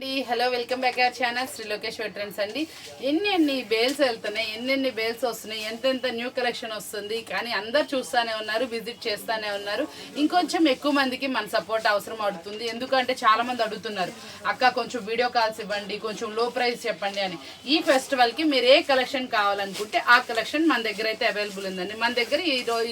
Hello welcome back our channel Shri Lokeshwar trends అండి. ఎన్ని bales వెళ్తున్నాయి, ఎన్ని బేల్స్ వస్తున్నాయి, ఎంతెంత న్యూ కలెక్షన్ వస్తుంది. కానీ అందరు చూస్తూనే ఉన్నారు, విజిట్ చేస్తూనే ఉన్నారు. ఇంకొంచెం ఎక్కువ మందికి మన సపోర్ట్ అవసరం అవుతుంది. ఎందుకంటే చాలా మంది అడుగుతున్నారు, అక్క కొంచెం వీడియో కాల్స్ ఇవ్వండి, కొంచెం లో ప్రైస్ చెప్పండి అని. ఈ ఫెస్టివల్కి మీరు ఏ కలెక్షన్ కావాలనుకుంటే ఆ కలెక్షన్ మన దగ్గర అయితే అవైలబుల్ ఉందండి. మన దగ్గర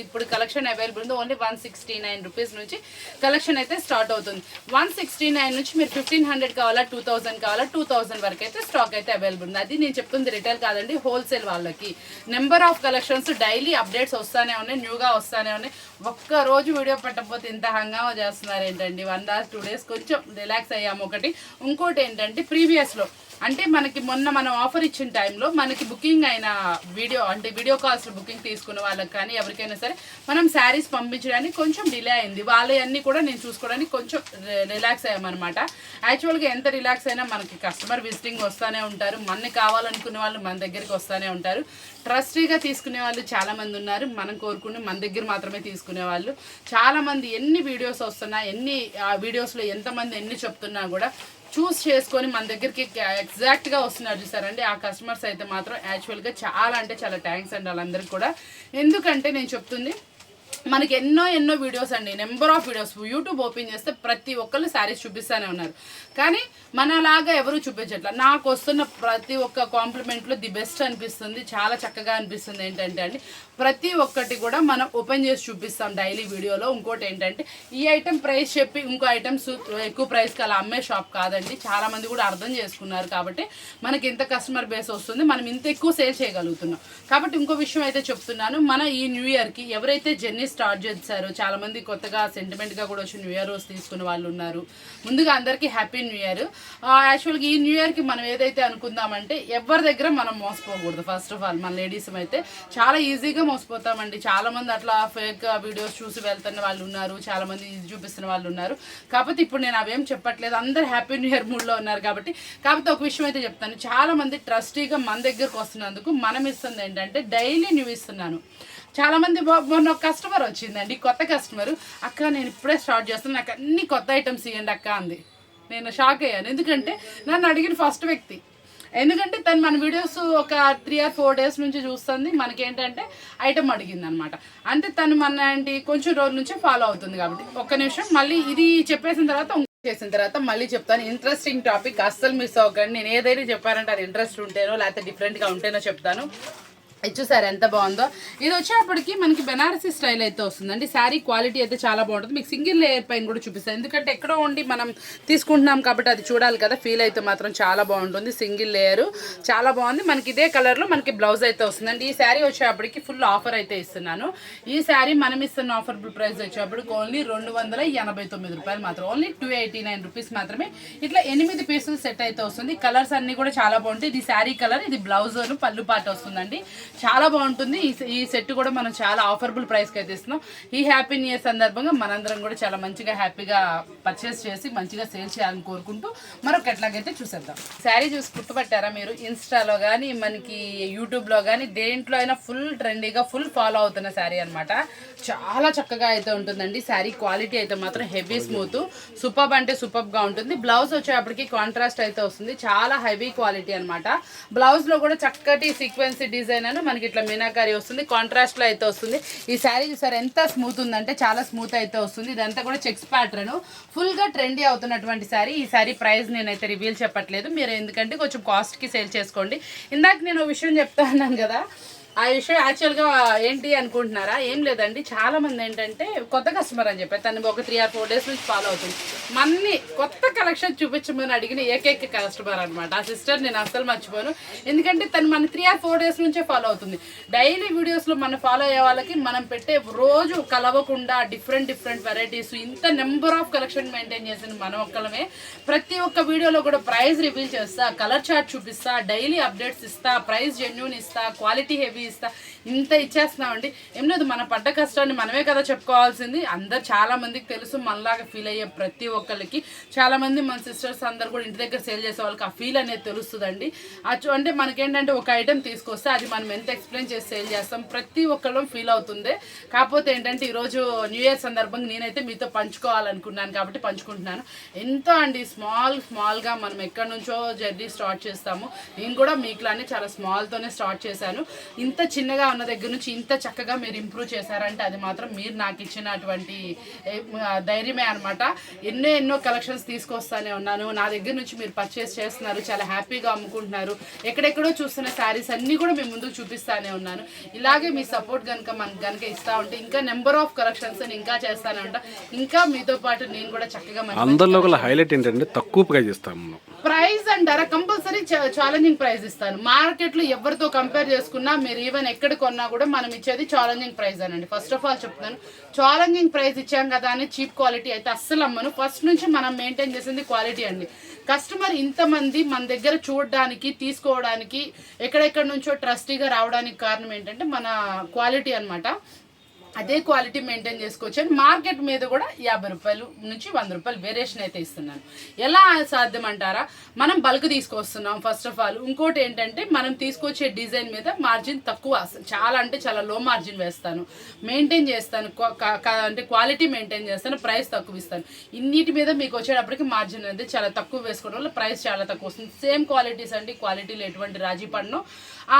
ఇప్పుడు కలెక్షన్ అవైలబుల్ ఉంది. ఓన్లీ 169 రూపీస్ నుంచి కలెక్షన్ అయితే స్టార్ట్ అవుతుంది. 169 నుంచి మీరు 1500 కావాలా, 2000 కావాలా, 2000 వరకు అయితే స్టాక్ అయితే అవైలబుల్ ఉంది. అది నేను చెప్తుంది రిటైల్ కాదండి, హోల్సేల్ వాళ్ళకి. Number of collections daily updates వస్తూనే ఉన్నాయి, న్యూగా వస్తూనే ఉన్నాయి. ఒక్క రోజు వీడియో పెట్టకపోతే ఇంత హంగామా చేస్తున్నారు ఏంటండి. 1 or 2 days కొంచెం రిలాక్స్ అయ్యాము. ఒకటి ఇంకోటి ఏంటంటే ప్రీవియస్లో అంటే మనకి మొన్న మనం ఆఫర్ ఇచ్చిన టైంలో మనకి బుకింగ్ అయిన వీడియో కాల్స్ బుకింగ్ తీసుకున్న వాళ్ళకి కానీ ఎవరికైనా సరే మనం శారీస్ పంపించడానికి కొంచెం డిలే అయింది. వాళ్ళన్నీ కూడా నేను చూసుకోవడానికి కొంచెం రిలాక్స్ అయ్యామన్నమాట. యాక్చువల్గా ఎంత రిలాక్స్ అయినా మనకి కస్టమర్ విజిటింగ్ వస్తూనే ఉంటారు. మనకి కావాలనుకునే వాళ్ళు మన దగ్గరికి వస్తూనే ఉంటారు. ట్రస్టీగా తీసుకునే వాళ్ళు చాలామంది ఉన్నారు. మనం కోరుకుని మన దగ్గర మాత్రమే తీసుకునే వాళ్ళు చాలామంది. ఎన్ని వీడియోస్ వస్తున్నా, ఎన్ని వీడియోస్లో ఎంతమంది ఎన్ని చెప్తున్నా కూడా చూస్ చేసుకొని మన దగ్గరికి ఎగ్జాక్ట్గా వస్తున్నారు చూసారండి. ఆ కస్టమర్స్ అయితే మాత్రం యాక్చువల్గా చాలా అంటే చాలా థ్యాంక్స్ అండి వాళ్ళందరికీ కూడా. ఎందుకంటే నేను చెప్తుంది మనకి ఎన్నో వీడియోస్ అండి, number of videos. YouTube open చేస్తే ప్రతి ఒక్కళ్ళు శారీస్ చూపిస్తూనే ఉన్నారు. కానీ మనలాగా ఎవరు చూపించట్లేదు. నాకు వస్తున్న ప్రతి ఒక్క కాంప్లిమెంట్లో ది బెస్ట్ అనిపిస్తుంది, చాలా చక్కగా అనిపిస్తుంది. ఏంటంటే అండి ప్రతి ఒక్కటి కూడా మనం ఓపెన్ చేసి చూపిస్తాం డైలీ వీడియోలో. ఇంకోటి ఏంటంటే ఈ ఐటెం ప్రైస్ చెప్పి ఇంకో ఐటమ్స్ ఎక్కువ ప్రైస్కి అలా అమ్మే షాప్ కాదండి. చాలామంది కూడా అర్థం చేసుకున్నారు కాబట్టి మనకి ఇంత కస్టమర్ బేస్ వస్తుంది, మనం ఇంత ఎక్కువ సేల్ చేయగలుగుతున్నాం. కాబట్టి ఇంకో విషయం అయితే చెప్తున్నాను, మన ఈ న్యూ ఇయర్కి ఎవరైతే జర్నీ స్టార్ట్ చేశారు, చాలా మంది కొత్తగా సెంటిమెంట్గా కూడా వచ్చి న్యూ ఇయర్ రోజు తీసుకునే వాళ్ళు ఉన్నారు. ముందుగా అందరికీ హ్యాపీ న్యూ ఇయర్. యాక్చువల్గా ఈ న్యూ ఇయర్కి మనం ఏదైతే అనుకుందామంటే ఎవరి దగ్గర మనం మోసపోకూడదు. ఫస్ట్ ఆఫ్ ఆల్ మన లేడీస్ అయితే చాలా ఈజీగా మోసపోతామండి. చాలా మంది అట్లా ఫేక్ వీడియోస్ చూసి వెళ్తున్న వాళ్ళు ఉన్నారు, చాలా మంది ఇది చూపిస్తున్న వాళ్ళు ఉన్నారు. కాకపోతే ఇప్పుడు నేను అవేం చెప్పట్లేదు, అందరు హ్యాపీ న్యూ ఇయర్ మూడ్లో ఉన్నారు కాబట్టి. కాకపోతే ఒక విషయం అయితే చెప్తాను, చాలా మంది ట్రస్టీగా మన దగ్గరకు వస్తున్నందుకు మనం ఇస్తుంది ఏంటంటే డైలీ న్యూ ఇస్తున్నాను. చాలామంది మొన్న ఒక కస్టమర్ వచ్చిందండి, కొత్త కస్టమర్. అక్క నేను ఇప్పుడే స్టార్ట్ చేస్తాను, నాకు అన్ని కొత్త ఐటమ్స్ ఇవ్వండి అక్క అంది. నేను షాక్ అయ్యాను, ఎందుకంటే నన్ను అడిగిన ఫస్ట్ వ్యక్తి. ఎందుకంటే తను మన వీడియోస్ ఒక 3 or 4 days నుంచి చూస్తుంది. మనకేంటంటే ఐటమ్ అడిగింది అనమాట. అంటే తను మన ఏంటి కొంచెం రోజుల నుంచి ఫాలో అవుతుంది కాబట్టి. ఒక్క నిమిషం, మళ్ళీ ఇది చెప్పేసిన తర్వాత చేసిన తర్వాత మళ్ళీ చెప్తాను. ఇంట్రెస్టింగ్ టాపిక్, అస్సలు మిస్ అవ్వకండి. నేను ఏదైనా చెప్పానంటే అది ఇంట్రెస్ట్ ఉంటేనో లేకపోతే డిఫరెంట్గా ఉంటేనో చెప్తాను. ఇది చూసారు ఎంత బాగుందో. ఇది వచ్చేప్పటికి మనకి బెనారసీ స్టైల్ అయితే వస్తుందండి. శారీ క్వాలిటీ అయితే చాలా బాగుంటుంది. మీకు సింగిల్ లేయర్ పైన కూడా చూపిస్తాను, ఎందుకంటే ఎక్కడో ఉండి మనం తీసుకుంటున్నాం కాబట్టి అది చూడాలి కదా. ఫీల్ అయితే మాత్రం చాలా బాగుంటుంది. సింగిల్ లేయరు చాలా బాగుంది. మనకి ఇదే కలర్లో మనకి బ్లౌజ్ అయితే వస్తుందండి. ఈ శారీ వచ్చేప్పటికి ఫుల్ ఆఫర్ అయితే ఇస్తున్నాను. ఈ శారీ మనం ఇస్తున్న ఆఫర్బుల్ ప్రైస్ వచ్చేప్పటికి ఓన్లీ 289 రూపాయలు మాత్రం, ఓన్లీ 289 రూపీస్ మాత్రమే. ఇట్లా 8 పీసులు సెట్ అయితే వస్తుంది. కలర్స్ అన్నీ కూడా చాలా బాగుంటాయి. ఇది శారీ కలర్, ఇది బ్లౌజ్ పళ్ళు పాట వస్తుందండి. చాలా బాగుంటుంది. ఈ సెట్ కూడా మనం చాలా ఆఫర్బుల్ ప్రైస్కి అయితే ఇస్తున్నాం. ఈ హ్యాపీ న్యూ ఇయర్ సందర్భంగా మనందరం కూడా చాలా మంచిగా హ్యాపీగా పర్చేస్ చేసి మంచిగా సేల్ చేయాలని కోరుకుంటూ మరొక ఎట్లాగైతే చూసేద్దాం. శారీ చూసి గుర్తుపట్టారా మీరు? ఇన్స్టాలో కానీ మనకి యూట్యూబ్లో కానీ దేంట్లో అయినా ఫుల్ ట్రెండీగా ఫుల్ ఫాలో అవుతున్న శారీ అనమాట. చాలా చక్కగా అయితే ఉంటుందండి. శారీ క్వాలిటీ అయితే మాత్రం హెవీ స్మూత్, సూపర్బ్ అంటే సూపర్బ్గా ఉంటుంది. బ్లౌజ్ వచ్చేప్పటికి కాంట్రాస్ట్ అయితే వస్తుంది, చాలా హెవీ క్వాలిటీ అనమాట. బ్లౌజ్లో కూడా చక్కటి సీక్వెన్సీ డిజైన్ అని మనకి ఇట్లా మీనాకారి వస్తుంది, కాంట్రాస్ట్లో అయితే వస్తుంది. ఈ శారీ చూసారు ఎంత స్మూత్ ఉందంటే చాలా స్మూత్ అయితే వస్తుంది. ఇదంతా కూడా చెక్స్ ప్యాటర్న్, ఫుల్గా ట్రెండీ అవుతున్నటువంటి శారీ. ఈ శారీ ప్రైస్ నేనైతే రివీల్ చెప్పట్లేదు, మీరు ఎందుకంటే కొంచెం కాస్ట్కి సేల్ చేసుకోండి. ఇందాక నేను ఒక విషయం చెప్తా ఉన్నాను కదా, ఆ విషయం యాక్చువల్గా ఏంటి అనుకుంటున్నారా? ఏం లేదండి, చాలామంది ఏంటంటే కొత్త కస్టమర్ అని చెప్పి తను ఒక 3 or 4 days నుంచి ఫాలో అవుతుంది. మన్ని కొత్త కలెక్షన్ చూపించమని అడిగిన ఏకైక కస్టమర్ అనమాట. ఆ సిస్టర్ నేను అస్సలు మర్చిపోను, ఎందుకంటే తను మన 3 or 4 days నుంచే ఫాలో అవుతుంది. డైలీ వీడియోస్లో మనం ఫాలో అయ్యే వాళ్ళకి మనం పెట్టే రోజు కలవకుండా డిఫరెంట్ వెరైటీస్, ఇంత నెంబర్ ఆఫ్ కలెక్షన్ మెయింటైన్ చేసిన మనం ఒక్కలమే. ప్రతి ఒక్క వీడియోలో కూడా ప్రైస్ రివీల్ చేస్తా, కలర్ చార్ట్ చూపిస్తా, డైలీ అప్డేట్స్ ఇస్తా, ప్రైస్ జెన్యూన్ ఇస్తా, క్వాలిటీ హెవీ ఇస్తా, ఇంత ఇచ్చేస్తున్నామండి. ఏం లేదు, మన పడ్డ కష్టాన్ని మనమే కదా చెప్పుకోవాల్సింది. అందరు చాలా మందికి తెలుసు, మనలాగా ఫీల్ అయ్యే ప్రతి ఒక్కరికి. చాలా మంది మన సిస్టర్స్ అందరు కూడా ఇంటి దగ్గర సేల్ చేసే వాళ్ళకి ఆ ఫీల్ అనేది తెలుస్తుందండి. అంటే మనకేంటంటే ఒక ఐటెం తీసుకొస్తే అది మనం ఎంత ఎక్స్ప్లెయిన్ చేసి సేల్ చేస్తాం, ప్రతి ఒక్కళ్ళం ఫీల్ అవుతుంది. కాకపోతే ఏంటంటే ఈరోజు న్యూ ఇయర్ సందర్భంగా నేనైతే మీతో పంచుకోవాలనుకున్నాను కాబట్టి పంచుకుంటున్నాను. ఎంతో అండి స్మాల్గా మనం ఎక్కడి నుంచో జర్నీ స్టార్ట్ చేస్తాము. నేను కూడా మీకులానే చాలా స్మాల్తోనే స్టార్ట్ చేశాను. ఇంత చిన్నగా ఉన్న దగ్గర నుంచి ఇంత చక్కగా మీరు ఇంప్రూవ్ చేశారంటే అది మాత్రం మీరు నాకు ఇచ్చినటువంటి ధైర్యమే అనమాట. ఎన్నో కలెక్షన్స్ తీసుకొస్తానే ఉన్నాను. నా దగ్గర నుంచి మీరు పర్చేస్ చేస్తున్నారు, చాలా హ్యాపీగా అమ్ముకుంటున్నారు. ఎక్కడెక్కడో చూస్తున్న శారీస్ అన్నీ కూడా మేము ముందుకు చూపిస్తానే ఉన్నాను. ఇలాగే మీ సపోర్ట్ కనుక ఇస్తా ఉంటే ఇంకా నెంబర్ ఆఫ్ కలెక్షన్స్ ఇంకా చేస్తానే ఉంటా. ఇంకా మీతో పాటు నేను కూడా చక్కగా అందరిలో హైలైట్ ఏంటంటే తక్కువ ప్రైస్ ఇస్తాము. ప్రైస్ అంటారా, కంపల్సరీ ఛాలెంజింగ్ ప్రైస్ ఇస్తాను. మార్కెట్లో ఎవరితో కంపేర్ చేసుకున్నా మీరు ఈవెన్ ఎక్కడ కొన్నా కూడా మనం ఇచ్చేది ఛాలెంజింగ్ ప్రైస్ అనండి. ఫస్ట్ ఆఫ్ ఆల్ చెప్తున్నాను, ఛాలెంజింగ్ ప్రైస్ ఇచ్చాం కదా అని చీప్ క్వాలిటీ అయితే అస్సలు అమ్మను. ఫస్ట్ నుంచి మనం మెయింటైన్ చేసింది క్వాలిటీ అండి. కస్టమర్ ఇంతమంది మన దగ్గర చూడడానికి, తీసుకోవడానికి, ఎక్కడెక్కడ నుంచో ట్రస్టీగా రావడానికి కారణం ఏంటంటే మన క్వాలిటీ అనమాట. అదే క్వాలిటీ మెయింటైన్ చేసుకోవచ్చు. మార్కెట్ మీద కూడా 50 రూపాయలు నుంచి 100 రూపాయలు వేరియేషన్ అయితే ఇస్తున్నాను. ఎలా సాధ్యం అంటారా, మనం బల్క్ తీసుకొస్తున్నాం ఫస్ట్ ఆఫ్ ఆల్. ఇంకోటి ఏంటంటే మనం తీసుకొచ్చే డిజైన్ మీద మార్జిన్ తక్కువ, చాలా అంటే చాలా లో మార్జిన్ వేస్తాను, మెయింటైన్ చేస్తాను. అంటే క్వాలిటీ మెయింటైన్ చేస్తాను, ప్రైస్ తక్కువ ఇస్తాను. ఇన్నిటి మీద మీకు వచ్చేటప్పటికి మార్జిన్ అనేది చాలా తక్కువ వేసుకోవడం వల్ల ప్రైస్ చాలా తక్కువ వస్తుంది. సేమ్ క్వాలిటీస్ అండి, క్వాలిటీలో ఎటువంటి రాజీ పడను.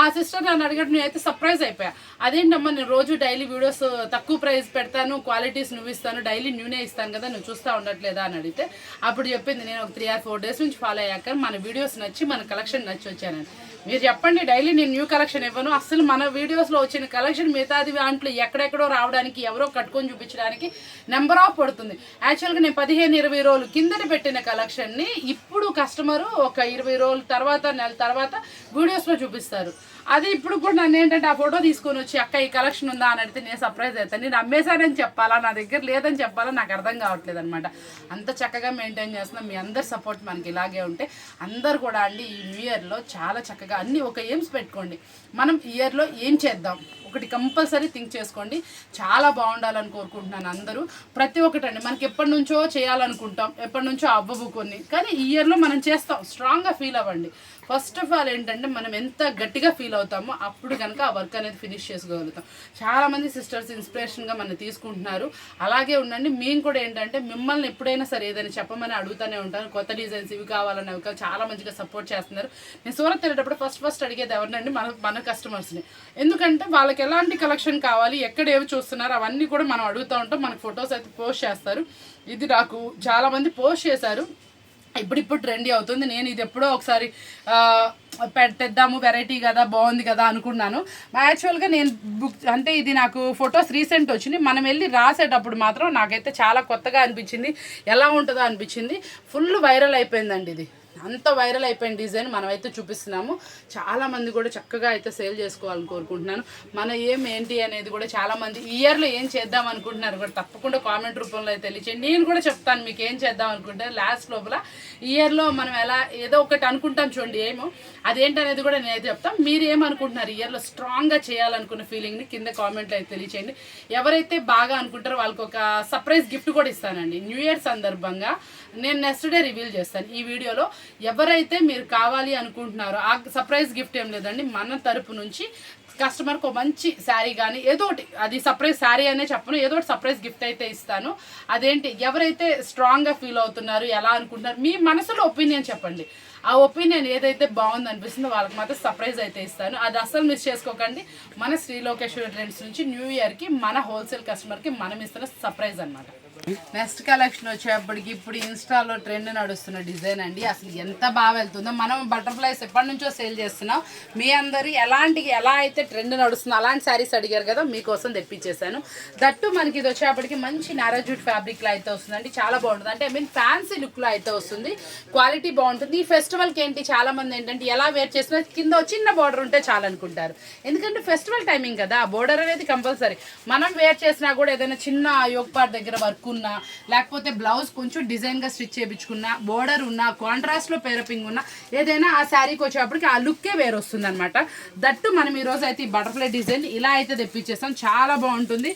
ఆ సిస్టర్ నన్ను అడిగినట్టు నేనైతే సర్ప్రైజ్ అయిపోయా. అదేంటమ్మా, నేను రోజు డైలీ వీడియోస్ తక్కువ ప్రైస్ పెడతాను, క్వాలిటీస్ నువ్వు ఇస్తాను, డైలీ న్యూనే ఇస్తాను కదా, నువ్వు చూస్తూ ఉండట్లేదా అని అడిగితే అప్పుడు చెప్పింది, నేను ఒక 3 or 4 days నుంచి ఫాలో అయ్యాక మన వీడియోస్ నచ్చి, మన కలెక్షన్ నచ్చి వచ్చానని. మీరు చెప్పండి, డైలీ నేను న్యూ కలెక్షన్ ఇవ్వను. అసలు మన వీడియోస్లో వచ్చిన కలెక్షన్ మిగతాది దాంట్లో ఎక్కడెక్కడో రావడానికి, ఎవరో కట్టుకొని చూపించడానికి నెంబర్ ఆఫ్ పడుతుంది. యాక్చువల్గా నేను 15-20 రోజులు కిందట పెట్టిన కలెక్షన్ని ఇప్పుడు కస్టమరు ఒక 20 రోజుల తర్వాత, నెల తర్వాత వీడియోస్లో చూపిస్తారు. అది ఇప్పుడు కూడా నన్ను ఏంటంటే ఆ ఫోటో తీసుకొని వచ్చి అక్క ఈ కలెక్షన్ ఉందా అని అడిగితే నేను సర్ప్రైజ్ అవుతాను. నేను అమ్మేశానని చెప్పాలా, నా దగ్గర లేదని చెప్పాలా, నాకు అర్థం కావట్లేదు అనమాట. అంత చక్కగా మెయింటైన్ చేస్తున్నాం. మీ అందరి సపోర్ట్ మనకి ఇలాగే ఉంటే అందరు కూడా అండి ఈ న్యూ ఇయర్లో చాలా చక్కగా అన్నీ ఒక ఎయిమ్స్ పెట్టుకోండి. మనం ఇయర్లో ఏం చేద్దాం ఒకటి కంపల్సరీ థింక్ చేసుకోండి. చాలా బాగుండాలని కోరుకుంటున్నాను అందరూ. ప్రతి ఒక్కటండి మనకి ఎప్పటి నుంచో చేయాలనుకుంటాం, ఎప్పటి నుంచో అవ్వవు కొన్ని, కానీ ఈ ఇయర్లో మనం చేస్తాం. స్ట్రాంగ్గా ఫీల్ అవ్వండి. ఫస్ట్ ఆఫ్ ఆల్ ఏంటంటే మనం ఎంత గట్టిగా ఫీల్ అవుతామో అప్పుడు కనుక ఆ వర్క్ అనేది ఫినిష్ చేసుకోగలుగుతాం. చాలామంది సిస్టర్స్ ఇన్స్పిరేషన్గా మనం తీసుకుంటున్నారు. అలాగే ఉండండి. మేము కూడా ఏంటంటే మిమ్మల్ని ఎప్పుడైనా సరే ఏదైనా చెప్పమని అడుగుతూనే ఉంటాను. కొత్త డిజైన్స్ ఇవి కావాలని అవి చాలా మంచిగా సపోర్ట్ చేస్తున్నారు. నేను సూరత్ వెళ్ళేటప్పుడు ఫస్ట్ అడిగేది ఎవరినండి, మన కస్టమర్స్ని. ఎందుకంటే వాళ్ళకి ఎలాంటి కలెక్షన్ కావాలి, ఎక్కడ ఏవి చూస్తున్నారు అవన్నీ కూడా మనం అడుగుతూ ఉంటాం. మనకు ఫొటోస్ అయితే పోస్ట్ చేస్తారు. ఇది నాకు చాలామంది పోస్ట్ చేశారు. ఇప్పుడు ట్రెండీ అవుతుంది. నేను ఇది ఎప్పుడో ఒకసారి తెద్దాము, వెరైటీ కదా, బాగుంది కదా అనుకున్నాను. యాక్చువల్గా నేను అంటే ఇది నాకు ఫొటోస్ రీసెంట్ వచ్చింది. మనం వెళ్ళి రాసేటప్పుడు మాత్రం నాకైతే చాలా కొత్తగా అనిపించింది, ఎలా ఉంటుందో అనిపించింది. ఫుల్ వైరల్ అయిపోయిందండి. ఇది అంత వైరల్ అయిపోయిన డిజైన్ మనమైతే చూపిస్తున్నాము. చాలామంది కూడా చక్కగా అయితే సేల్ చేసుకోవాలని కోరుకుంటున్నాను. మన ఏంటి అనేది కూడా చాలామంది ఈ ఇయర్లో ఏం చేద్దాం అనుకుంటున్నారు కూడా తప్పకుండా కామెంట్ రూపంలో అయితే తెలియచేయండి. నేను కూడా చెప్తాను మీకు ఏం చేద్దాం అనుకుంటే లాస్ట్ లోపల. ఈ ఇయర్లో మనం ఎలా ఏదో ఒకటి అనుకుంటాం చూడండి, ఏమో అదేంటనేది కూడా నేనైతే చెప్తాను. మీరు ఏమనుకుంటున్నారు ఈ ఇయర్లో స్ట్రాంగ్గా చేయాలనుకున్న ఫీలింగ్ని కింద కామెంట్లో అయితే తెలియచేయండి. ఎవరైతే బాగా అనుకుంటారో వాళ్ళకి ఒక సర్ప్రైజ్ గిఫ్ట్ కూడా ఇస్తానండి. న్యూ ఇయర్ సందర్భంగా నేను నెక్స్ట్ డే రివీల్ చేస్తాను ఈ వీడియోలో. ఎవరైతే మీరు కావాలి అనుకుంటున్నారో ఆ సర్ప్రైజ్ గిఫ్ట్ ఏం లేదండి, మన తరపు నుంచి కస్టమర్కి ఒక మంచి శారీ కానీ ఏదో ఒకటి, అది సర్ప్రైజ్ శారీ అనే చెప్పను, ఏదో ఒకటి సర్ప్రైజ్ గిఫ్ట్ అయితే ఇస్తాను. అదేంటి, ఎవరైతే స్ట్రాంగ్గా ఫీల్ అవుతున్నారు, ఎలా అనుకుంటున్నారు, మీ మనసులో ఒపీనియన్ చెప్పండి. ఆ ఒపీనియన్ ఏదైతే బాగుంది అనిపిస్తుందో వాళ్ళకి మాత్రం సర్ప్రైజ్ అయితే ఇస్తాను. అది అస్సలు మిస్ చేసుకోకండి. మన శ్రీ లోకేశ్వరి ట్రెండ్స్ నుంచి న్యూ ఇయర్కి మన హోల్సేల్ కస్టమర్కి మనం ఇస్తున్న సర్ప్రైజ్ అనమాట. నెక్స్ట్ కలెక్షన్ వచ్చేప్పటికి ఇప్పుడు ఇన్స్టాలో ట్రెండ్ నడుస్తున్న డిజైన్ అండి. అసలు ఎంత బాగా వెళ్తుందో. మనం బటర్ఫ్లైస్ ఎప్పటి నుంచో సేల్ చేస్తున్నాం. మీ అందరూ ఎలా అయితే ట్రెండ్ నడుస్తుందో అలాంటి శారీస్ అడిగారు కదా, మీకోసం తెప్పించేసాను. దట్టు మనకి ఇది వచ్చేప్పటికి మంచి నారాజూట్ ఫ్యాబ్రిక్లో అయితే వస్తుందండి. చాలా బాగుంటుంది. అంటే ఫ్యాన్సీ లుక్లో అయితే వస్తుంది. క్వాలిటీ బాగుంటుంది. ఈ ఫెస్టివల్కి ఏంటి చాలా మంది ఏంటంటే ఎలా వేర్ చేసినా కింద చిన్న బార్డర్ ఉంటే చాలా అనుకుంటారు. ఎందుకంటే ఫెస్టివల్ టైమింగ్ కదా, ఆ బోర్డర్ అనేది కంపల్సరీ. మనం వేర్ చేసినా కూడా ఏదైనా చిన్న యోగ్ పార్ట్ దగ్గర వర్క్ ఉన్నా, లేకపోతే బ్లౌజ్ కొంచెం డిజైన్గా స్టిచ్ చేయించుకున్నా, బోర్డర్ ఉన్నా, కాంట్రాస్ట్లో పేరపింగ్ ఉన్నా, ఏదైనా ఆ శారీకి వచ్చేప్పటికి ఆ లుక్కే వేరు వస్తుంది అనమాట. దట్టు మనం ఈరోజు అయితే ఈ బటర్ఫ్లై డిజైన్ ఇలా అయితే తెప్పించేస్తాం. చాలా బాగుంటుంది.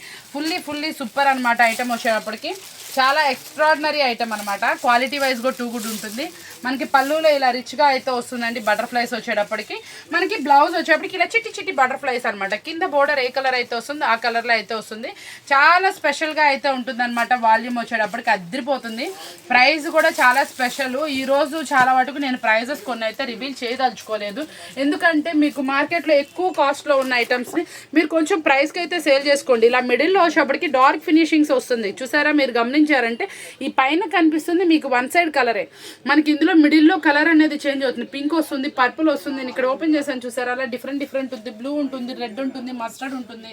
ఫుల్లీ సూపర్ అనమాట. ఐటమ్ వచ్చేటప్పటికి చాలా ఎక్స్ట్రాడినరీ ఐటమ్ అనమాట. క్వాలిటీ వైజ్ కూడా టూ గుడ్ ఉంటుంది. మనకి పళ్ళులో ఇలా రిచ్గా అయితే వస్తుందండి. బటర్ఫ్లైస్ వచ్చేటప్పటికి మనకి బ్లౌజ్ వచ్చేటప్పటికి ఇలా చిట్టి బటర్ఫ్లైస్ అనమాట. కింద బోర్డర్ ఏ కలర్ అయితే వస్తుందో ఆ కలర్లో అయితే వస్తుంది. చాలా స్పెషల్గా అయితే ఉంటుంది అనమాట. వాల్యూమ్ వచ్చేటప్పటికి అదిరిపోతుంది. ప్రైస్ కూడా చాలా స్పెషల్. ఈరోజు చాలా వరకు నేను ప్రైజెస్ కొన్ని అయితే రివీల్ చేయదలుచుకోలేదు. ఎందుకంటే మీకు మార్కెట్లో ఎక్కువ కాస్ట్లో ఉన్న ఐటమ్స్ని మీరు కొంచెం ప్రైస్కి అయితే సేల్ చేసుకోండి. ఇలా మిడిల్లో వచ్చేటప్పటికి డార్క్ ఫినిషింగ్స్ వస్తుంది. చూసారా, మీరు గమనించారంటే ఈ పైన కనిపిస్తుంది మీకు వన్ సైడ్ కలరే. మనకి ఇందులో మిడిల్లో కలర్ అనేది చేంజ్ అవుతుంది. పింక్ వస్తుంది, పర్పుల్ వస్తుంది. నేను ఇక్కడ ఓపెన్ చేశాను చూసారా, అలా డిఫరెంట్ ఉంటుంది. బ్లూ ఉంటుంది, రెడ్ ఉంటుంది, మస్టర్డ్ ఉంటుంది.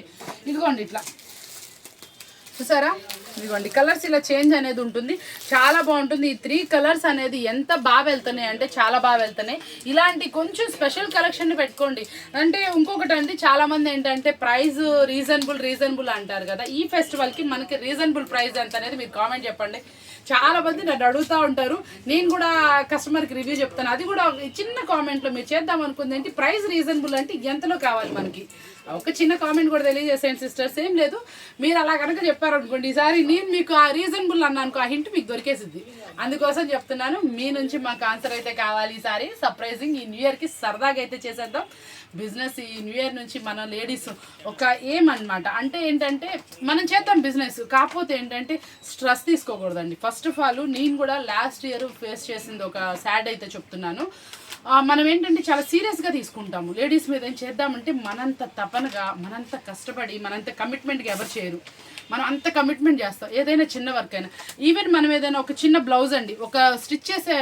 ఇదిగోండి ఇట్లా చూసారా, ఇదిగోండి కలర్స్ ఇలా చేంజ్ అనేది ఉంటుంది. చాలా బాగుంటుంది. ఈ 3 కలర్స్ అనేది ఎంత బాగా వెళ్తున్నాయి అంటే చాలా బాగా వెళ్తున్నాయి. ఇలాంటి కొంచెం స్పెషల్ కలెక్షన్ పెట్టుకోండి. అంటే ఇంకొకటి అండి, చాలా మంది ఏంటంటే ప్రైస్ రీజనబుల్ అంటారు కదా. ఈ ఫెస్టివల్కి మనకి రీజనబుల్ ప్రైస్ ఎంత అనేది మీరు కామెంట్ చెప్పండి. చాలా మంది నన్ను అడుగుతూ ఉంటారు. నేను కూడా కస్టమర్కి రివ్యూ చెప్తాను. అది కూడా చిన్న కామెంట్లో మీరు చేద్దాం అనుకుంది ఏంటి, ప్రైస్ రీజనబుల్ అంటే ఎంతలో కావాలి మనకి, ఒక చిన్న కామెంట్ కూడా తెలియజేసేయండి సిస్టర్స్. ఏం లేదు, మీరు అలా కనుక చెప్పారనుకోండి, ఈసారి నేను మీకు ఆ రీజనబుల్ అన్నానుకో ఆ హింట్ మీకు దొరికేసిద్ది. అందుకోసం చెప్తున్నాను, మీ నుంచి మాకు ఆన్సర్ అయితే కావాలి. ఈసారి సర్ప్రైజింగ్ ఈ న్యూ ఇయర్కి సరదాగా అయితే చేసేద్దాం బిజినెస్. ఈ న్యూ ఇయర్ నుంచి మన లేడీస్ ఒక ఏం అనమాట, అంటే ఏంటంటే మనం చేద్దాం బిజినెస్. కాకపోతే ఏంటంటే స్ట్రెస్ తీసుకోకూడదండి. ఫస్ట్ ఆఫ్ ఆల్ నేను కూడా లాస్ట్ ఇయర్ ఫేస్ చేసింది ఒక సాడ్ అయితే చెప్తున్నాను. మనం ఏంటంటే చాలా సీరియస్గా తీసుకుంటాము. లేడీస్ మీద ఏం చేద్దామంటే మనంత తపనగా, మనంత కష్టపడి, మనంత కమిట్మెంట్గా ఎవరు చేయరు. మనం అంత కమిట్మెంట్ చేస్తాం. ఏదైనా చిన్న వర్క్ అయినా, ఈవెన్ మనం ఏదైనా ఒక చిన్న బ్లౌజ్ అండి, ఒక స్టిచ్ చేసే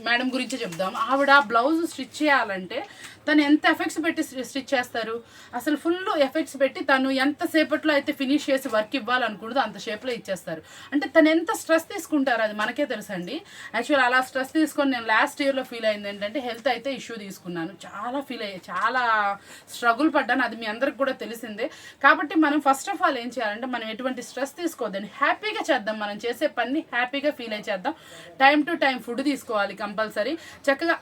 మేడం గురించి చెప్దాం. ఆవిడ బ్లౌజ్ స్టిచ్ చేయాలంటే తను ఎంత ఎఫెక్ట్స్ పెట్టి స్టిచ్ చేస్తారు, అసలు ఫుల్ ఎఫెక్ట్స్ పెట్టి తను ఎంతసేపట్లో అయితే ఫినిష్ చేసి వర్క్ ఇవ్వాలనుకుంటుందో అంత షేప్లో ఇచ్చేస్తారు. అంటే తను ఎంత స్ట్రెస్ తీసుకుంటారో అది మనకే తెలుసండి. యాక్చువల్ అలా స్ట్రెస్ తీసుకొని నేను లాస్ట్ ఇయర్లో ఫీల్ అయింది ఏంటంటే హెల్త్ అయితే ఇష్యూ తీసుకున్నాను. చాలా ఫీల్ అయ్యాయి, చాలా స్ట్రగుల్ పడ్డాను. అది మీ అందరికి కూడా తెలిసిందే. కాబట్టి మనం ఫస్ట్ ఆఫ్ ఆల్ ఏం చేయాలంటే మనం ఎటువంటి స్ట్రెస్ తీసుకోవద్దని హ్యాపీగా చేద్దాం. మనం చేసే పని హ్యాపీగా ఫీల్ అయ్యి చేద్దాం. టైం టు టైం ఫుడ్ తీసుకోవాలి కంపల్సరీ. చక్కగా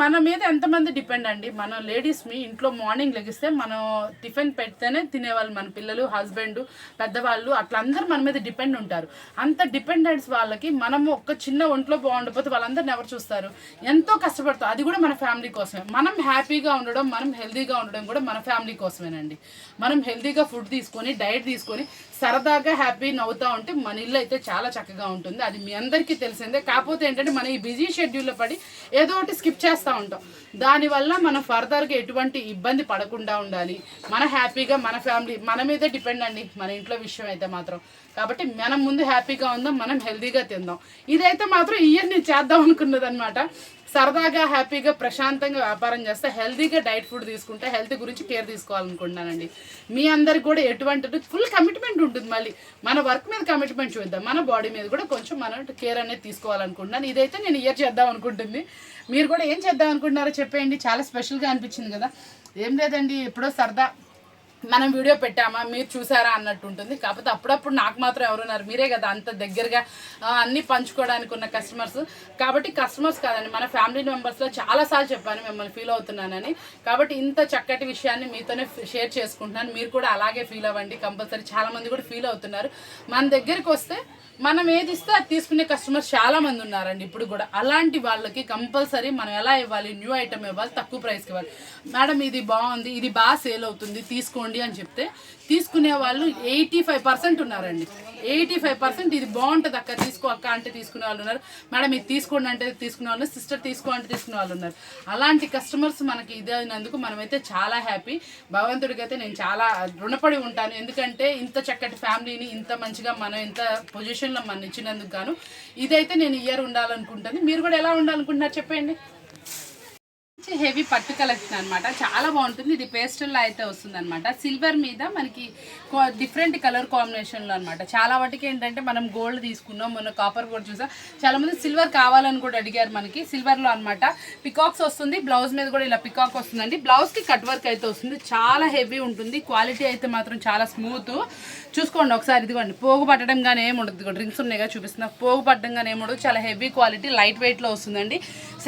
మన మీద ఎంతమంది డిపెండ్ అండి. మన లేడీస్ మీ ఇంట్లో మార్నింగ్ లెగిస్తే మనం టిఫిన్ పెడితేనే తినేవాళ్ళు. మన పిల్లలు, హస్బెండ్, పెద్దవాళ్ళు అట్లా అందరూ మన మీద డిపెండ్ ఉంటారు. అంత డిపెండెన్స్ వాళ్ళకి మనము ఒక చిన్న ఒంట్లో బాగుండకపోతే వాళ్ళందరిని ఎవరు చూస్తారు? ఎంతో కష్టపడతాం. అది కూడా మన ఫ్యామిలీ కోసమే. మనం హ్యాపీగా ఉండడం, మనం హెల్తీగా ఉండడం కూడా మన ఫ్యామిలీ కోసమేనండి. మనం హెల్తీగా ఫుడ్ తీసుకొని, డైట్ తీసుకొని, సరదాగా హ్యాపీ నవ్వుతూ ఉంటే మన ఇల్లు అయితే చాలా చక్కగా ఉంటుంది. అది మీ అందరికీ తెలిసిందే. కాకపోతే ఏంటంటే మనం ఈ బిజీ షెడ్యూల్లో పడి ఏదో ఒకటి స్కిప్ చేస్తూ ఉంటాం. దానివల్ల మనం ఫర్దర్గా ఎటువంటి ఇబ్బంది పడకుండా ఉండాలి. మన హ్యాపీగా మన ఫ్యామిలీ మన మీదే డిపెండ్ అండి, మన ఇంట్లో విషయం అయితే మాత్రం. కాబట్టి మనం ముందు హ్యాపీగా ఉందాం, మనం హెల్తీగా తిందాం. ఇదైతే మాత్రం ఇయర్ నేను చేద్దాం అనుకున్నది అనమాట. సరదాగా హ్యాపీగా ప్రశాంతంగా వ్యాపారం చేస్తే, హెల్తీగా డైట్ ఫుడ్ తీసుకుంటే, హెల్త్ గురించి కేర్ తీసుకోవాలనుకుంటున్నానండి. మీ అందరికి కూడా ఎటువంటి ఫుల్ కమిట్మెంట్ ఉంటుంది. మళ్ళీ మన వర్క్ మీద కమిట్మెంట్ చూద్దాం, మన బాడీ మీద కూడా కొంచెం మనం కేర్ అనేది తీసుకోవాలనుకుంటున్నాను. ఇదైతే నేను ఇయర్ చేద్దాం అనుకుంటుంది. మీరు కూడా ఏం చేద్దాం అనుకుంటున్నారో చెప్పేయండి. చాలా స్పెషల్గా అనిపించింది కదా. ఏం లేదండి, ఎప్పుడో సరదా మనం వీడియో పెట్టామా, మీరు చూసారా అన్నట్టు ఉంటుంది. కాకపోతే అప్పుడప్పుడు నాకు మాత్రం ఎవరున్నారు, మీరే కదా అంత దగ్గరగా అన్నీ పంచుకోవడానికి ఉన్న కస్టమర్స్. కాబట్టి కస్టమర్స్ కాదండి, మన ఫ్యామిలీ మెంబర్స్లో చాలాసార్లు చెప్పాను మిమ్మల్ని ఫీల్ అవుతున్నానని. కాబట్టి ఇంత చక్కటి విషయాన్ని మీతోనే షేర్ చేసుకుంటున్నాను. మీరు కూడా అలాగే ఫీల్ అవ్వండి కంపల్సరీ. చాలామంది కూడా ఫీల్ అవుతున్నారు. మన దగ్గరికి వస్తే మనం ఏది ఇస్తే అది తీసుకునే కస్టమర్స్ చాలామంది ఉన్నారండి ఇప్పుడు కూడా. అలాంటి వాళ్ళకి కంపల్సరీ మనం ఎలా ఇవ్వాలి, న్యూ ఐటమ్ ఇవ్వాలి, తక్కువ ప్రైస్కి ఇవ్వాలి. మేడం ఇది బాగుంది, ఇది బాగా సేల్ అవుతుంది, తీసుకోండి అని చెప్తే తీసుకునే వాళ్ళు 85% ఉన్నారండి. 85% ఇది బాగుంటుంది అక్క, తీసుకో అక్క అంటే తీసుకునే వాళ్ళు ఉన్నారు. మేడం ఇది తీసుకోండి అంటే తీసుకునే వాళ్ళు, సిస్టర్ తీసుకో అంటే తీసుకునే వాళ్ళు ఉన్నారు. అలాంటి కస్టమర్స్ మనకి ఇది అయినందుకు మనమైతే చాలా హ్యాపీ. భగవంతుడికి అయితే నేను చాలా రుణపడి ఉంటాను. ఎందుకంటే ఇంత చక్కటి ఫ్యామిలీని ఇంత మంచిగా మనం ఇంత పొజిషన్లో మనం ఇచ్చినందుకు గాను ఇదైతే నేను ఇయర్ ఉండాలనుకుంటుంది. మీరు కూడా ఎలా ఉండాలనుకుంటున్నారు చెప్పండి. మంచి హెవీ పట్టు కలెక్షన్ అనమాట, చాలా బాగుంటుంది. ఇది పేస్టల్లో అయితే వస్తుంది అనమాట, సిల్వర్ మీద మనకి డిఫరెంట్ కలర్ కాంబినేషన్లో అనమాట. చాలా వాటికి ఏంటంటే మనం గోల్డ్ తీసుకున్నాం, మొన్న కాపర్ కూడా చూసాం, చాలా మంది సిల్వర్ కావాలని కూడా అడిగారు. మనకి సిల్వర్లో అనమాట పికాక్స్ వస్తుంది, బ్లౌజ్ మీద కూడా ఇలా పికాక్ వస్తుందండి. బ్లౌజ్కి కట్ వర్క్ అయితే వస్తుంది, చాలా హెవీ ఉంటుంది. క్వాలిటీ అయితే మాత్రం చాలా స్మూత్. చూసుకోండి ఒకసారి, ఇదిగోండి పోగు పట్టడం కానీ ఏముండదు, డ్రింక్స్ ఉన్నాయిగా చూపిస్తున్నా, పోగు పట్టడం కానీ ఏముండదు, చాలా హెవీ క్వాలిటీ, లైట్ వెయిట్లో వస్తుందండి.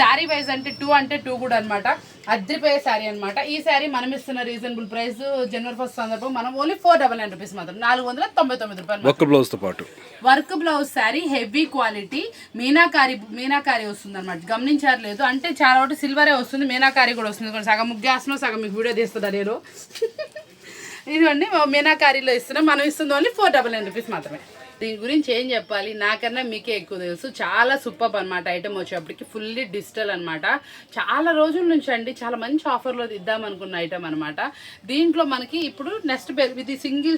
శారీ వైజ్ అంటే 2 కూడా అనమాట, అద్రిపోయే శారీ అనమాట. ఈ శారీ మనం ఇస్తున్న రీజనబుల్ ప్రైస్ జనవరి 1 సందర్భం మనం ఓన్లీ 499 రూపీస్ మాత్రం, 499 రూపాయలు. వర్క్ బ్లౌజ్తో పాటు work blouse sari, heavy quality, meenakari వస్తుంది అనమాట. గమనించారు లేదు అంటే చాలా ఒకటి సిల్వరే వస్తుంది, మీనాకారి కూడా వస్తుంది. సగం ముగ్గేస్తున్నాం, సగం మీకు వీడియో తీస్తుందా నేను. ఇదిగోండి మీనాకారీలో ఇస్తున్నాం, మనం ఇస్తుంది ఓన్లీ 499 రూపీస్ మాత్రమే. దీని గురించి ఏం చెప్పాలి, నాకన్నా మీకే ఎక్కువ తెలుసు. చాలా సూపర్ అనమాట. ఐటమ్ వచ్చేప్పటికి ఫుల్లీ డిజిటల్ అనమాట. చాలా రోజుల నుంచి అండి చాలా మంచి ఆఫర్లో ఇద్దాం అనుకున్న ఐటమ్ అనమాట. దీంట్లో మనకి ఇప్పుడు నెక్స్ట్ బేల్ ఇది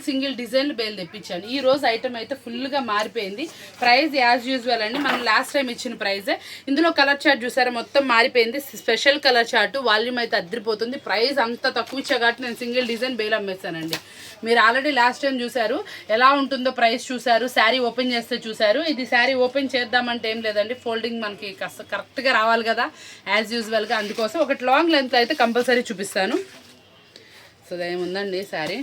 సింగిల్ డిజైన్ బేల్ తెప్పించాను. ఈ రోజు ఐటమ్ అయితే ఫుల్గా మారిపోయింది. ప్రైస్ యాజ్ యూజువల్ అండి, మనం లాస్ట్ టైం ఇచ్చిన ప్రైజే. ఇందులో కలర్ చార్ట్ చూసారా, మొత్తం మారిపోయింది. స్పెషల్ కలర్ చార్ట్, వాల్యూమ్ అయితే అద్దరిపోతుంది. ప్రైస్ అంత తక్కువ ఇచ్చా కాబట్టి నేను సింగిల్ డిజైన్ బేల్ అమ్మేస్తానండి. మీరు ఆల్రెడీ లాస్ట్ టైం చూసారు ఎలా ఉంటుందో, ప్రైస్ చూసారు, శారీ ఓపెన్ చేస్తే చూసారు. ఇది శారీ ఓపెన్ చేద్దామంటే ఏం లేదండి, ఫోల్డింగ్ మనకి కరెక్ట్గా రావాలి కదా యాజ్ యూజువల్గా, అందుకోసం ఒకటి లాంగ్ లెంత్ అయితే కంపల్సరీ చూపిస్తాను. సో ఏముందండి శారీ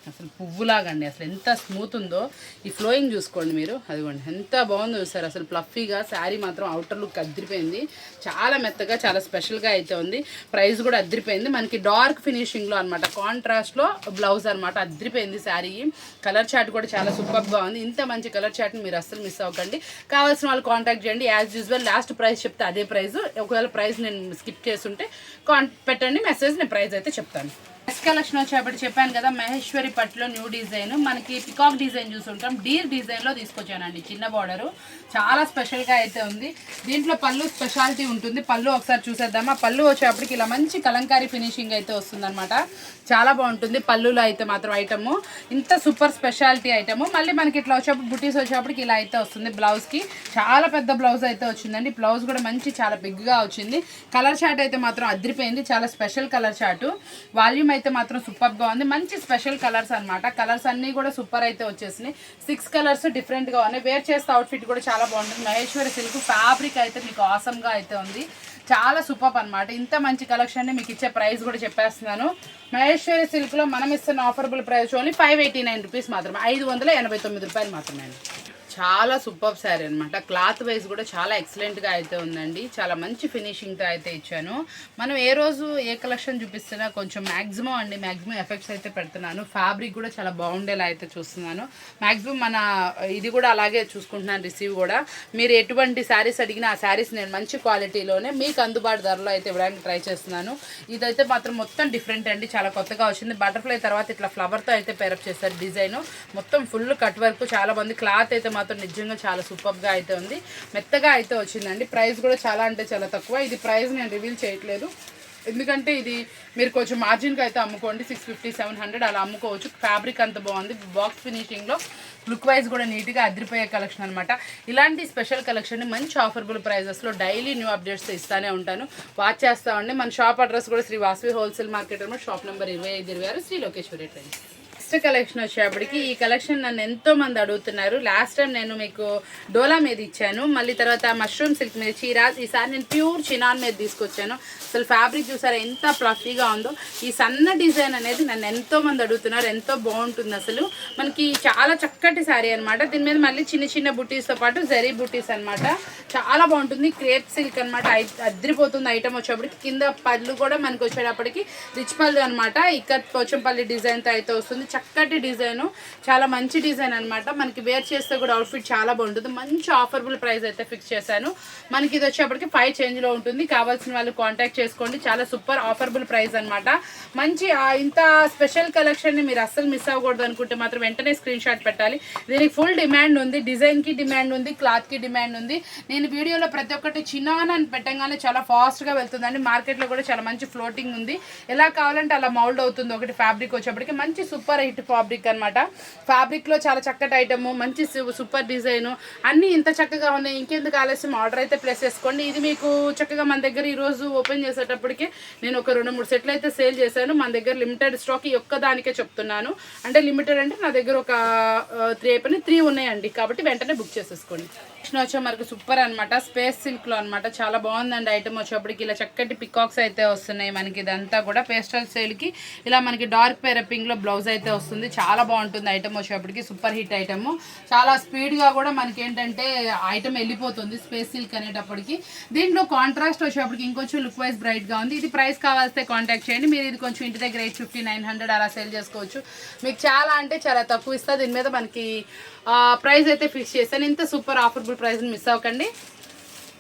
అసలు పువ్వులాగండి, అసలు ఎంత స్మూత్ ఉందో. ఈ ఫ్లోయింగ్ చూసుకోండి మీరు, అదిగోండి ఎంత బాగుందో చూసారు. అసలు ప్లఫీగా శారీ మాత్రం అవుటర్ లుక్ అద్దరిపోయింది, చాలా మెత్తగా చాలా స్పెషల్గా అయితే ఉంది. ప్రైస్ కూడా అద్దరిపోయింది. మనకి డార్క్ ఫినిషింగ్లో అనమాట, కాంట్రాస్ట్లో బ్లౌజ్ అనమాట, అద్దరిపోయింది శారీ. కలర్ చార్ట్ కూడా చాలా సూపర్గా ఉంది. ఇంత మంచి కలర్ చార్ట్ని మీరు అస్సలు మిస్ అవ్వకండి. కావాల్సిన వాళ్ళు కాంటాక్ట్ చేయండి. యాజ్ యూజువల్ లాస్ట్ ప్రైస్ చెప్తే అదే ప్రైస్, ఒకవేళ ప్రైస్ నేను స్కిప్ చేస్తుంటే పెట్టండి మెసేజ్, నేను ప్రైస్ అయితే చెప్తాను. నెక్స్ట్ కలెక్షన్ వచ్చేప్పటి చెప్పాను కదా, మహేశ్వరి పట్టులో న్యూ డిజైన్, మనకి పికాక్ డిజైన్ చూసుంటాం, డీర్ డిజైన్లో తీసుకొచ్చానండి. చిన్న బార్డరు చాలా స్పెషల్గా అయితే ఉంది. దీంట్లో పళ్ళు స్పెషాలిటీ ఉంటుంది. పళ్ళు ఒకసారి చూసేద్దామా. పళ్ళు వచ్చేప్పటికి ఇలా మంచి కలంకారీ ఫినిషింగ్ అయితే వస్తుందన్నమాట, చాలా బాగుంటుంది. పళ్ళులో అయితే మాత్రం ఐటము ఇంత సూపర్ స్పెషాలిటీ ఐటము. మళ్ళీ మనకి ఇట్లా వచ్చేప్పుడు బుటీస్ వచ్చేప్పటికి ఇలా అయితే వస్తుంది. బ్లౌజ్కి చాలా పెద్ద బ్లౌజ్ అయితే వచ్చిందండి. బ్లౌజ్ కూడా మంచి చాలా బిగ్గా వచ్చింది. కలర్ చార్ట్ అయితే మాత్రం అదిరిపోయింది, చాలా స్పెషల్ కలర్ చార్టు. వాల్యూమ్ అయితే మాత్రం సూపర్గా ఉంది. మంచి స్పెషల్ కలర్స్ అనమాట. కలర్స్ అన్నీ కూడా సూపర్ అయితే వచ్చేసినాయి. 6 కలర్స్ డిఫరెంట్గా ఉన్నాయి. వేర్ చేస్తే అవుట్ఫిట్ కూడా చాలా బాగుంటుంది. మహేశ్వరి సిల్క్ ఫ్యాబ్రిక్ అయితే మీకు ఆసమ్గా అయితే ఉంది, చాలా సూపర్ అనమాట. ఇంత మంచి కలెక్షన్ మీకు ఇచ్చే ప్రైస్ కూడా చెప్పేస్తున్నాను. మహేశ్వరి సిల్క్లో మనం ఇస్తున్న ఆఫరబుల్ ప్రైస్ ఓన్లీ 589 రూపీస్ మాత్రమే, 589 రూపాయలు మాత్రమే అండి. చాలా సూపర్ శారీ అనమాట. క్లాత్ వైజ్ కూడా చాలా ఎక్సలెంట్గా అయితే ఉందండి. చాలా మంచి ఫినిషింగ్తో అయితే ఇచ్చాను. మనం ఏ రోజు ఏ కలెక్షన్ చూపిస్తున్నా కొంచెం మ్యాక్సిమం ఎఫెక్ట్స్ అయితే పెడుతున్నాను. ఫ్యాబ్రిక్ కూడా చాలా బాగుండేలా అయితే చూస్తున్నాను. మ్యాక్సిమం మన ఇది కూడా అలాగే చూసుకుంటున్నాను, రిసీవ్ కూడా. మీరు ఎటువంటి శారీస్ అడిగినా ఆ శారీస్ నేను మంచి క్వాలిటీలోనే మీకు అందుబాటు ధరలో అయితే ఇవ్వడానికి ట్రై చేస్తున్నాను. ఇదైతే మాత్రం మొత్తం డిఫరెంట్ అండి, చాలా కొత్తగా వచ్చింది. బటర్ఫ్లై తర్వాత ఇట్లా ఫ్లవర్తో అయితే పేరప్ చేస్తారు. డిజైన్ మొత్తం ఫుల్ కట్ వర్క్, చాలా బాగుంది. క్లాత్ అయితే మాత్రం నిజంగా చాలా సూపర్గా అయితే ఉంది, మెత్తగా అయితే వచ్చిందండి. ప్రైస్ కూడా చాలా అంటే చాలా తక్కువ. ఇది ప్రైస్ నేను రివీల్ చేయట్లేదు, ఎందుకంటే ఇది మీరు కొంచెం మార్జిన్కి అయితే అమ్ముకోండి. 650-700 అలా అమ్ముకోవచ్చు. ఫ్యాబ్రిక్ అంత బాగుంది, బాక్స్ ఫినిషింగ్లో లుక్ వైజ్ కూడా నీట్గా అదిరిపోయే కలెక్షన్ అనమాట. ఇలాంటి స్పెషల్ కలెక్షన్ మంచి ఆఫర్బుల్ ప్రైజెస్లో డైలీ న్యూ అప్డేట్స్ ఇస్తానే ఉంటాను, వాచ్ చేస్తామండి. మన షాప్ అడ్రస్ కూడా శ్రీ వాసవి హోల్సేల్ మార్కెట్ అనమాట, shop number 2526 Shri Lokeshwari trends. Next collection వచ్చేప్పటికి ఈ కలెక్షన్ నన్ను ఎంతో మంది అడుగుతున్నారు. లాస్ట్ టైం నేను మీకు డోలా మీద ఇచ్చాను, మళ్ళీ తర్వాత మష్రూమ్ సిల్క్ మీద చీరాజ్, ఈసారి నేను ప్యూర్ చినాన్ మీద తీసుకొచ్చాను. అసలు ఫ్యాబ్రిక్ చూసారా ఎంత ఫ్లఫీగా ఉందో. ఈ సన్న డిజైన్ అనేది నన్ను ఎంతో మంది అడుగుతున్నారు, ఎంతో బాగుంటుంది. అసలు మనకి చాలా చక్కటి శారీ అనమాట. దీని మీద మళ్ళీ చిన్న చిన్న బుటీస్తో పాటు జరీ బుటీస్ అనమాట, చాలా బాగుంటుంది. క్రేప్ సిల్క్ అనమాట, అద్దరిపోతుంది ఐటమ్ వచ్చేప్పటికి. కింద పళ్ళు కూడా మనకి వచ్చేటప్పటికి రిచ్ పళ్ళు అనమాట, ఇక్కడ పోచంపల్లి డిజైన్తో అయితే వస్తుంది. చక్కటి డిజైన్, చాలా మంచి డిజైన్ అనమాట. మనకి వేర్ చేస్తే కూడా అవుట్ఫిట్ చాలా బాగుంటుంది. మంచి ఆఫర్బుల్ ప్రైస్ అయితే ఫిక్స్ చేశాను. మనకి ఇది వచ్చేప్పటికి 5 చేంజ్లో ఉంటుంది. కావాల్సిన వాళ్ళు కాంటాక్ట్ చేసుకోండి. చాలా సూపర్ ఆఫర్బుల్ ప్రైస్ అనమాట. మంచి ఇంత స్పెషల్ కలెక్షన్ని మీరు అస్సలు మిస్ అవ్వకూడదు అనుకుంటే మాత్రం వెంటనే స్క్రీన్ షాట్ పెట్టాలి. దీనికి ఫుల్ డిమాండ్ ఉంది, డిజైన్కి డిమాండ్ ఉంది, క్లాత్కి డిమాండ్ ఉంది. నేను వీడియోలో ప్రతి ఒక్కటి చిన్న అని పెట్టగానే చాలా ఫాస్ట్గా వెళ్తుందండి. మార్కెట్లో కూడా చాలా మంచి ఫ్లోటింగ్ ఉంది. ఎలా కావాలంటే అలా మౌల్డ్ అవుతుంది. ఒకటి ఫ్యాబ్రిక్ వచ్చేప్పటికి మంచి సూపర్ హిట్ ఫ్యాబ్రిక్ అనమాట. ఫ్యాబ్రిక్లో చాలా చక్కటి ఐటమ్, మంచి సూపర్ డిజైన్ అన్నీ ఇంత చక్కగా ఉన్నాయి. ఇంకెందుకు ఆలస్యం, ఆర్డర్ అయితే ప్లేస్ చేసుకోండి. ఇది మీకు చక్కగా మన దగ్గర ఈరోజు ఓపెన్ చేసేటప్పటికే నేను ఒక 2-3 సెట్లు అయితే సేల్ చేశాను. మన దగ్గర లిమిటెడ్ స్టాక్ ఈ ఒక్కదానికే చెప్తున్నాను. అంటే లిమిటెడ్ అంటే నా దగ్గర ఒక 3 ఉన్నాయండి, కాబట్టి వెంటనే బుక్ చేసేసుకోండి. వచ్చే మనకు సూపర్ అనమాట, స్పేస్ సిల్క్లో అనమాట. చాలా బాగుందండి ఐటమ్. వచ్చేప్పటికి ఇలా చక్కటి పికాక్స్ అయితే వస్తున్నాయి మనకి. ఇదంతా కూడా పేస్టల్ స్టైల్కి ఇలా మనకి డార్క్ పేరపింగ్లో బ్లౌజ్ అయితే వస్తుంది. చాలా బాగుంటుంది ఐటమ్. వచ్చేప్పటికి సూపర్ హిట్ ఐటమ్. చాలా స్పీడ్గా కూడా మనకి ఏంటంటే ఐటమ్ వెళ్ళిపోతుంది స్పేస్ సిల్క్ అనేటప్పటికి. దీంట్లో కాంట్రాస్ట్ వచ్చేప్పటికి ఇంకొంచెం లుక్ వైజ్ బ్రైట్గా ఉంది. ఇది ప్రైస్ కావాల్స్తే కాంటాక్ట్ చేయండి. మీరు ఇది కొంచెం ఇంటి దగ్గర 850-900 అలా సేల్ చేసుకోవచ్చు. మీకు చాలా అంటే చాలా తక్కువ ఇస్తా. దీని మీద మనకి ప్రైస్ అయితే ఫిక్స్ చేశాను. ఇంత సూపర్ ఆఫర్బుల్ ప్రైస్ని మిస్ అవ్వకండి.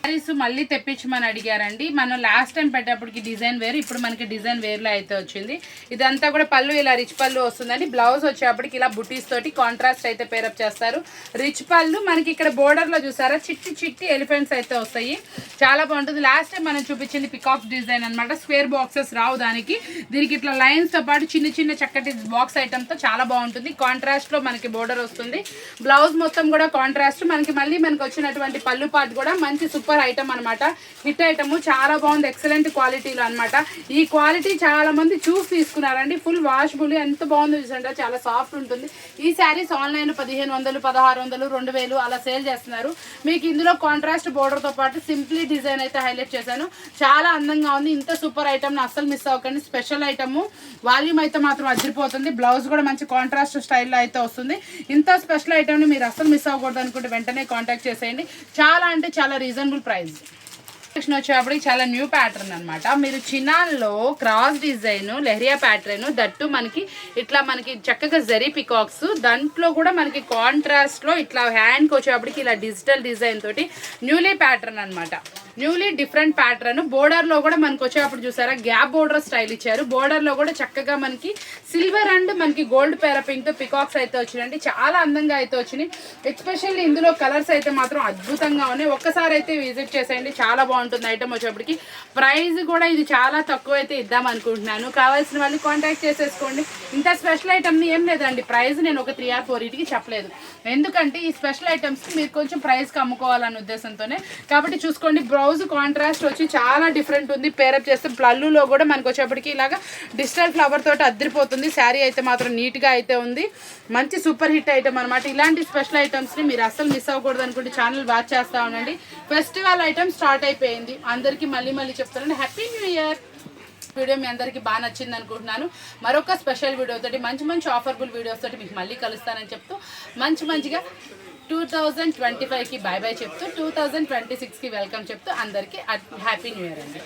శారీస్ మళ్ళీ తెప్పించమని అడిగారండి. మనం లాస్ట్ టైం పెట్టేప్పటికి డిజైన్ వేరు, ఇప్పుడు మనకి డిజైన్ వేర్లో అయితే వచ్చింది. ఇదంతా కూడా పళ్ళు ఇలా రిచ్ పళ్ళు వస్తుందండి. బ్లౌజ్ వచ్చేప్పటికి ఇలా బుటీస్ తోటి కాంట్రాస్ట్ అయితే పేరప్ చేస్తారు. రిచ్ పళ్ళు మనకి ఇక్కడ బోర్డర్లో చూసారా చిట్టి చిట్టి ఎలిఫెంట్స్ అయితే వస్తాయి. చాలా బాగుంటుంది. లాస్ట్ టైం మనం చూపించింది పికాక్ డిజైన్ అనమాట. స్క్వేర్ బాక్సెస్ రావు దానికి. దీనికి ఇట్లా లైన్స్తో పాటు చిన్న చిన్న చక్కటి బాక్స్ ఐటమ్తో చాలా బాగుంటుంది. కాంట్రాస్ట్లో మనకి బోర్డర్ వస్తుంది. బ్లౌజ్ మొత్తం కూడా కాంట్రాస్ట్. మనకి వచ్చినటువంటి పళ్ళు పార్ట్ కూడా మంచి సూపర్ ఐటమ్ అనమాట. హిట్ ఐటమ్, చాలా బాగుంది. ఎక్సలెంట్ క్వాలిటీలో అనమాట. ఈ క్వాలిటీ చాలా మంది చూసి తీసుకున్నారండి. ఫుల్ వాషబుల్, ఎంత బాగుందో చూసంటే చాలా సాఫ్ట్ ఉంటుంది. ఈ శారీస్ ఆన్లైన్ 1500, 1600, 2000 అలా సేల్ చేస్తున్నారు. మీకు ఇందులో కాంట్రాస్ట్ బోర్డర్తో పాటు సింప్లీ డిజైన్ అయితే హైలైట్ చేశాను. చాలా అందంగా ఉంది. ఇంత సూపర్ ఐటమ్ని అస్సలు మిస్ అవ్వకండి. స్పెషల్ ఐటమ్, వాల్యూమ్ అయితే మాత్రం అదిరిపోతుంది. బ్లౌజ్ కూడా మంచి కాంట్రాస్ట్ స్టైల్లో అయితే వస్తుంది. ఇంత స్పెషల్ ఐటమ్ని మీరు అస్సలు మిస్ అవ్వకూడదు అనుకుంటే వెంటనే కాంటాక్ట్ చేసేయండి. చాలా అంటే చాలా రీజనబుల్ ప్రైస్. వచ్చేప్పటికి చాలా న్యూ ప్యాటర్న్ అనమాట. మీరు చినాల్లో cross design leheriya pattern, that మనకి ఇట్లా మనకి చక్కగా జరీ పికాక్స్, దాంట్లో కూడా మనకి కాంట్రాస్ట్లో ఇట్లా హ్యాండ్కి వచ్చేప్పటికి ఇలా డిజిటల్ డిజైన్ తోటి న్యూలీ ప్యాటర్న్ అనమాట. Newly different pattern. బోర్డర్లో కూడా మనకి వచ్చేటప్పుడు చూసారా గ్యాప్ బోర్డర్ స్టైల్ ఇచ్చారు. బోర్డర్లో కూడా చక్కగా మనకి సిల్వర్ అండ్ మనకి గోల్డ్ పేరపింగ్తో పికాక్స్ అయితే వచ్చినాయండి. చాలా అందంగా అయితే వచ్చినాయి. ఎస్పెషల్లీ ఇందులో కలర్స్ అయితే మాత్రం అద్భుతంగా ఉన్నాయి. ఒక్కసారి అయితే విజిట్ చేసేయండి. చాలా బాగుంటుంది ఐటమ్. వచ్చేప్పటికి ప్రైస్ కూడా ఇది చాలా తక్కువ అయితే ఇద్దాం అనుకుంటున్నాను. కావాల్సిన వాళ్ళు కాంటాక్ట్ చేసేసుకోండి. ఇంత స్పెషల్ ఐటమ్ని ఏం లేదండి, ప్రైస్ నేను ఒక 3 or 4 ఇటుకి చెప్పలేదు. ఎందుకంటే ఈ స్పెషల్ ఐటమ్స్కి మీరు కొంచెం ప్రైస్కి అమ్ముకోవాలనే ఉద్దేశంతోనే. కాబట్టి చూసుకోండి. బ్లౌజ్ కాంట్రాస్ట్ వచ్చి చాలా డిఫరెంట్ ఉంది. పేరప్ చేస్తే పళ్ళులో కూడా మనకు వచ్చేప్పటికి ఇలాగా డిజిటల్ ఫ్లవర్ తోటి అద్దరిపోతుంది. శారీ అయితే మాత్రం నీట్గా అయితే ఉంది. మంచి సూపర్ హిట్ ఐటమ్ అనమాట. ఇలాంటి స్పెషల్ ఐటమ్స్ని మీరు అస్సలు మిస్ అవ్వకూడదు అనుకుంటే ఛానల్ వాచ్ చేస్తూ ఉండండి. ఫెస్టివల్ ఐటమ్ స్టార్ట్ అయిపోయింది. అందరికీ మళ్ళీ చెప్తానండి హ్యాపీ న్యూ ఇయర్. వీడియో మీ అందరికీ బాగా నచ్చింది అనుకుంటున్నాను. మరొక స్పెషల్ వీడియో తోటి మంచి ఆఫర్బుల్ వీడియోస్ తోటి మీకు మళ్ళీ కలుస్తానని చెప్తూ మంచిగా 2025కి బాయ్ చెప్తూ 2026కి వెల్కమ్ చెప్తూ అందరికీ హ్యాపీ న్యూ ఇయర్ అండి.